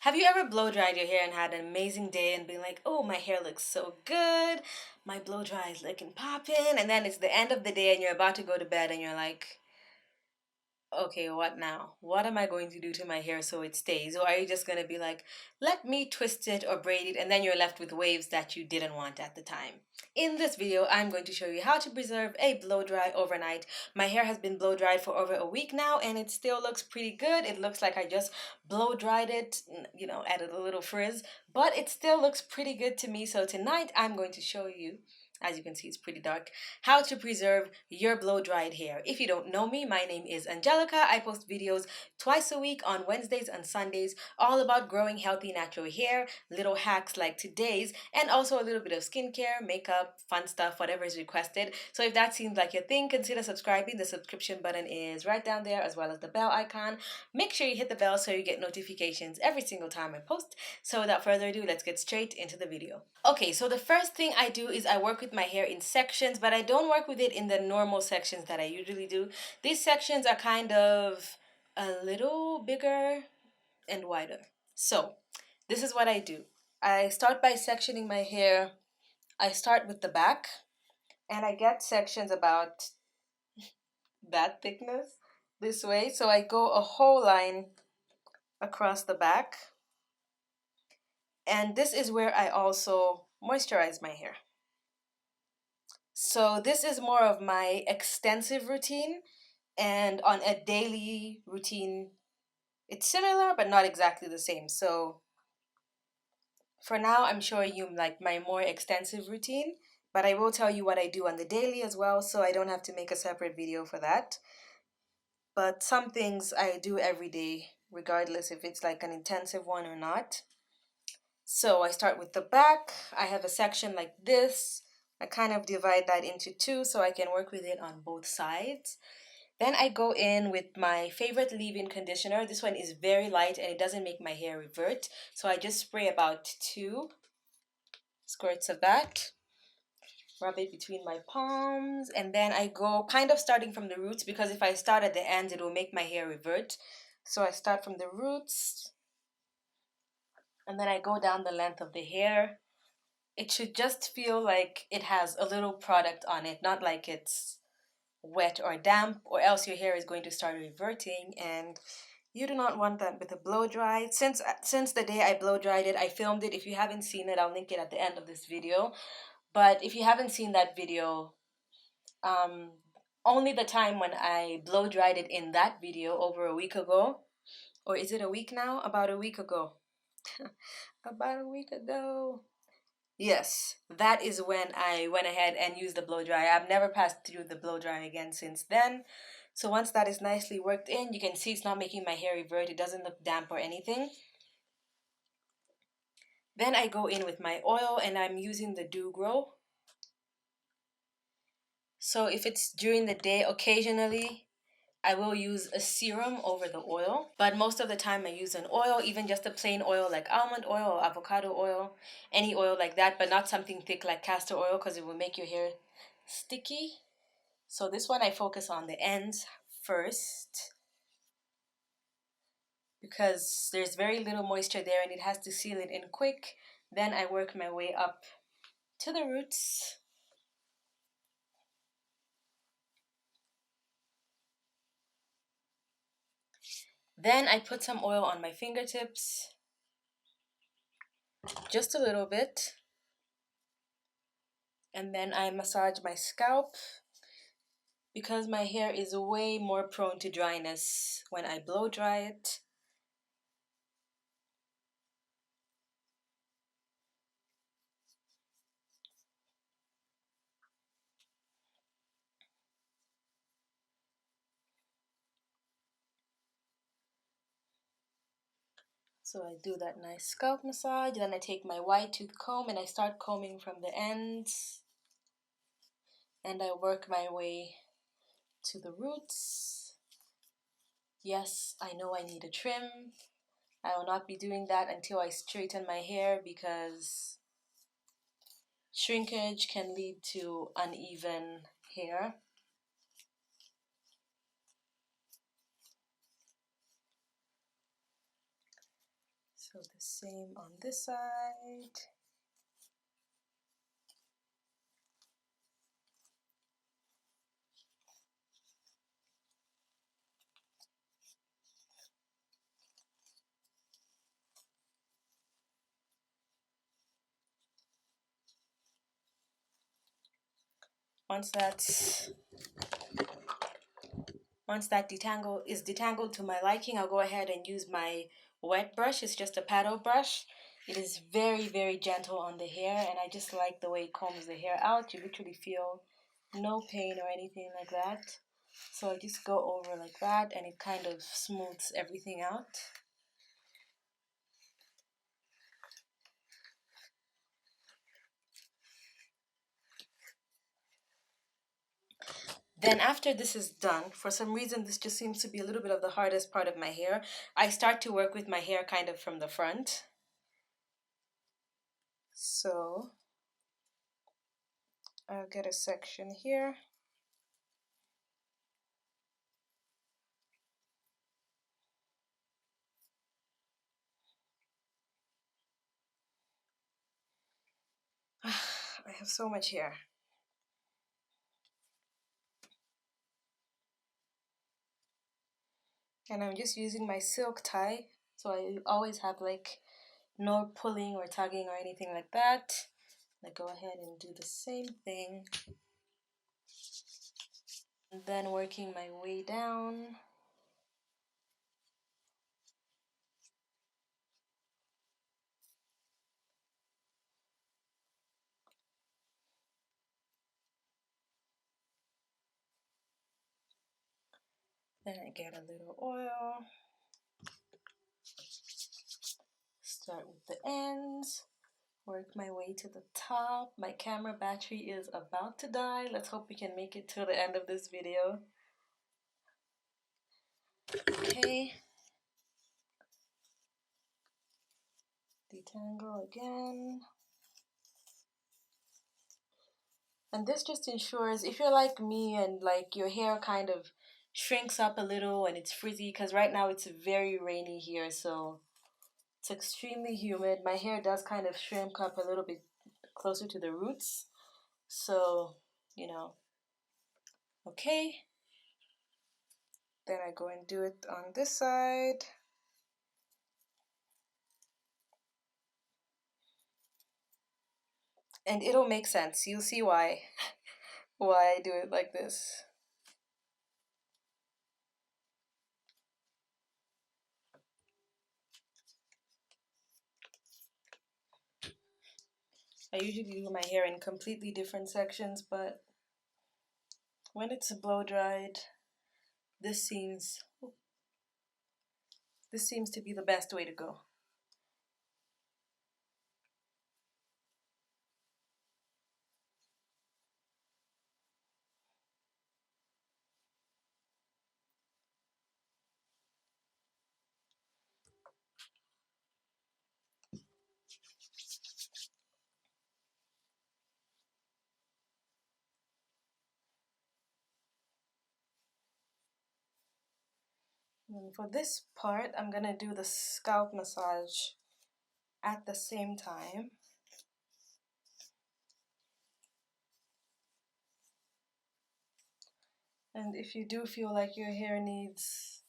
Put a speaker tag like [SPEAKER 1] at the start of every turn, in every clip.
[SPEAKER 1] Have you ever blow dried your hair and had an amazing day and been like, oh, my hair looks so good, my blow dry is looking popping, and then it's the end of the day and you're about to go to bed and you're like, okay, what now? What am I going to do to my hair so it stays? Or are you just going to be like, let me twist it or braid it, and then you're left with waves that you didn't want at the time? In this video, I'm going to show you how to preserve a blow dry overnight. My hair has been blow dried for over a week now, and it still looks pretty good. It looks like I just blow dried it, added a little frizz, but it still looks pretty good to me. So tonight, I'm going to show you, as you can see, it's pretty dark, how to preserve your blow dried hair. If you don't know me, my name is Angelica. I post videos twice a week on Wednesdays and Sundays, all about growing healthy natural hair, little hacks like today's, and also a little bit of skincare, makeup, fun stuff, whatever is requested. So if that seems like your thing, consider subscribing. The subscription button is right down there, as well as the bell icon. Make sure you hit the bell so you get notifications every single time I post. So without further ado, let's get straight into the video. Okay, so the first thing I do is I work with my hair in sections, but I don't work with it in the normal sections that I usually do. These sections are kind of a little bigger and wider. So this is what I do. I start by sectioning my hair. I start with the back, and I get sections about that thickness this way. So I go a whole line across the back, and this is where I also moisturize my hair. So this is more of my extensive routine, and on a daily routine, it's similar but not exactly the same. So for now, I'm showing you like my more extensive routine, but I will tell you what I do on the daily as well, so I don't have to make a separate video for that. But some things I do every day, regardless if it's like an intensive one or not. So I start with the back. I have a section like this. I kind of divide that into two so I can work with it on both sides. Then I go in with my favorite leave-in conditioner. This one is very light and it doesn't make my hair revert. So I just spray about 2 squirts of that. Rub it between my palms, and then I go kind of starting from the roots, because if I start at the ends, it will make my hair revert. So I start from the roots, and then I go down the length of the hair. It should just feel like it has a little product on it, not like it's wet or damp, or else your hair is going to start reverting, and you do not want that with a blow dry. Since the day I blow dried it, I filmed it. If you haven't seen it, I'll link it at the end of this video. But if you haven't seen that video, um, only the time when I blow dried it in that video over a week ago, or is it a week now? About a week ago. About a week ago. Yes, that is when I went ahead and used the blow dry. I've never passed through the blow dry again since then. So once that is nicely worked in, you can see it's not making my hair revert. It doesn't look damp or anything. Then I go in with my oil, and I'm using the Do Grow. So if it's during the day, occasionally I will use a serum over the oil, but most of the time I use an oil, even just a plain oil like almond oil or avocado oil, any oil like that, but not something thick like castor oil because it will make your hair sticky. So this one I focus on the ends first because there's very little moisture there and it has to seal it in quick. Then I work my way up to the roots. Then I put some oil on my fingertips, just a little bit. And then I massage my scalp because my hair is way more prone to dryness when I blow dry it. So I do that nice scalp massage, then I take my wide tooth comb and I start combing from the ends, and I work my way to the roots. Yes, I know I need a trim. I will not be doing that until I straighten my hair because shrinkage can lead to uneven hair. So So the same on this side. Once that's Once that detangled to my liking, I'll go ahead and use my wet brush. It's just a paddle brush. It is very, very gentle on the hair, and I just like the way it combs the hair out. You literally feel no pain or anything like that. So I just go over like that, and it kind of smooths everything out. Then after this is done, for some reason this just seems to be a little bit of the hardest part of my hair. I start to work with my hair kind of from the front. So I'll get a section here. I have so much hair. And I'm just using my silk tie, so I always have like no pulling or tugging or anything like that. I go ahead and do the same thing. And then working my way down. Then I get a little oil. Start with the ends. Work my way to the top. My camera battery is about to die. Let's hope we can make it till the end of this video. Okay. Detangle again. And this just ensures, if you're like me and like your hair kind of shrinks up a little and it's frizzy, because right now it's very rainy here, so it's extremely humid. My hair does kind of shrink up a little bit closer to the roots. So, you know, okay. Then I go and do it on this side. And it'll make sense. You'll see why I do it like this. I usually do my hair in completely different sections, but when it's blow dried, this seems to be the best way to go. And for this part, I'm gonna do the scalp massage at the same time. And if you do feel like your hair needs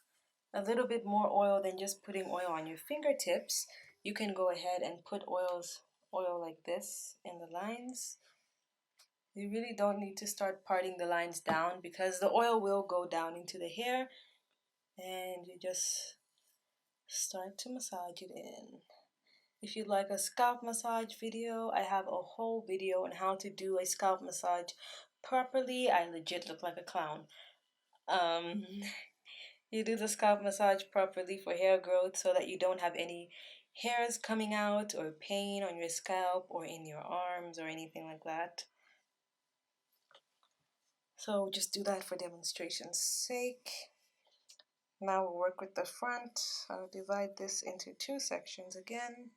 [SPEAKER 1] a little bit more oil than just putting oil on your fingertips, you can go ahead and put oil like this in the lines. You really don't need to start parting the lines down because the oil will go down into the hair, and you just start to massage it in. If you'd like a scalp massage video, I have a whole video on how to do a scalp massage properly. I legit look like a clown. You do the scalp massage properly for hair growth so that you don't have any hairs coming out or pain on your scalp or in your arms or anything like that. So just do that for demonstration's sake. Now we'll work with the front. I'll divide this into two sections again.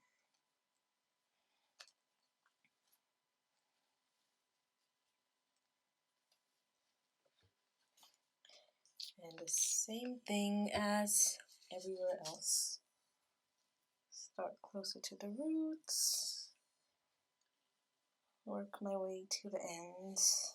[SPEAKER 1] And the same thing as everywhere else. Start closer to the roots. Work my way to the ends.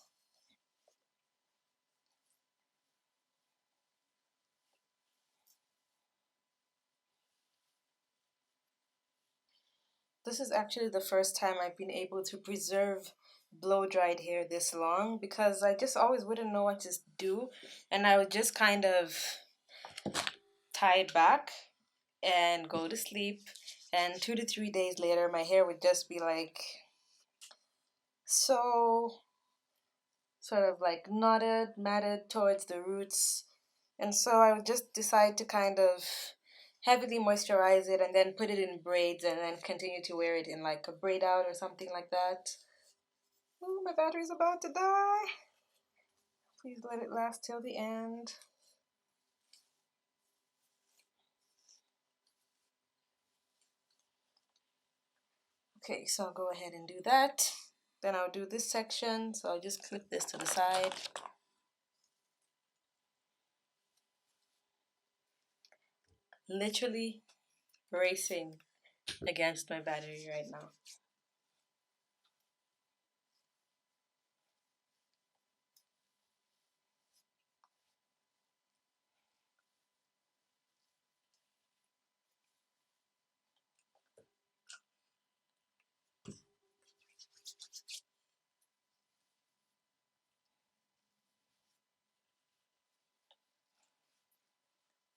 [SPEAKER 1] This is actually the first time I've been able to preserve blow-dried hair this long, because I just always wouldn't know what to do, and I would just kind of tie it back and go to sleep, and 2 to 3 days later my hair would just be like so sort of like knotted, matted towards the roots. And so I would just decide to kind of heavily moisturize it and then put it in braids and then continue to wear it in like a braid out or something like that. Oh, my battery's about to die. Please let it last till the end. Okay, so I'll go ahead and do that. Then I'll do this section, so I'll just clip this to the side. Literally racing against my battery right now.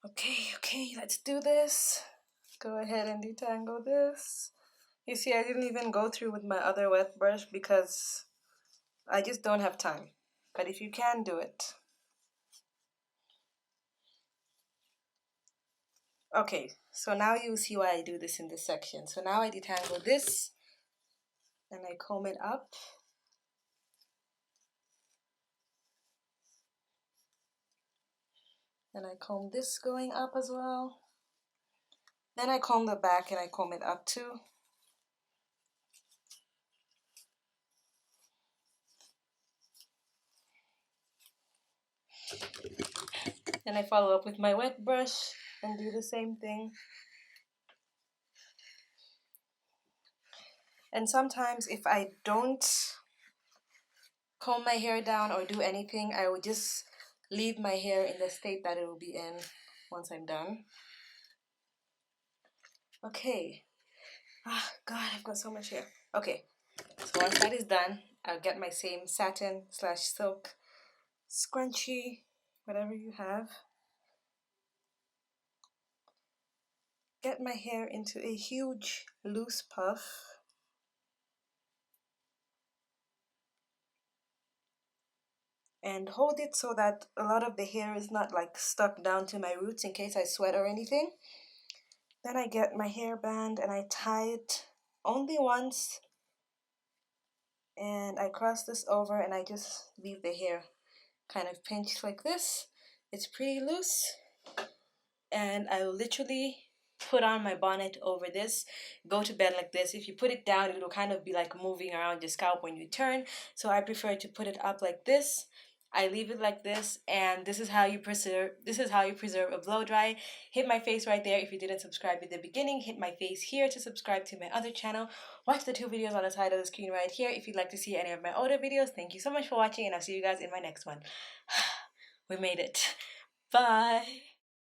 [SPEAKER 1] Okay, let's do this. Go ahead and detangle this. You see, I didn't even go through with my other wet brush because I just don't have time. But if you can, do it. Okay, so now you see why I do this in this section. So now I detangle this and I comb it up. And I comb this going up as well. Then I comb the back and I comb it up too. Then I follow up with my wet brush and do the same thing. And sometimes if I don't comb my hair down or do anything, I will just leave my hair in the state that it will be in once I'm done. Okay. Ah, God, I've got so much hair. Okay, so once that is done, I'll get my same satin / silk scrunchie, whatever you have. Get my hair into a huge loose puff. And hold it so that a lot of the hair is not like stuck down to my roots in case I sweat or anything. Then I get my hairband and I tie it only once, and I cross this over and I just leave the hair kind of pinched like this. It's pretty loose, and I will literally put on my bonnet over this, go to bed like this. If you put it down, it'll kind of be like moving around your scalp when you turn, so I prefer to put it up like this. I leave it like this, and this is how you preserve a blow dry. Hit my face right there if you didn't subscribe at the beginning. Hit my face here to subscribe to my other channel. Watch the 2 videos on the side of the screen right here if you'd like to see any of my older videos. Thank you so much for watching, and I'll see you guys in my next one. We made it. Bye.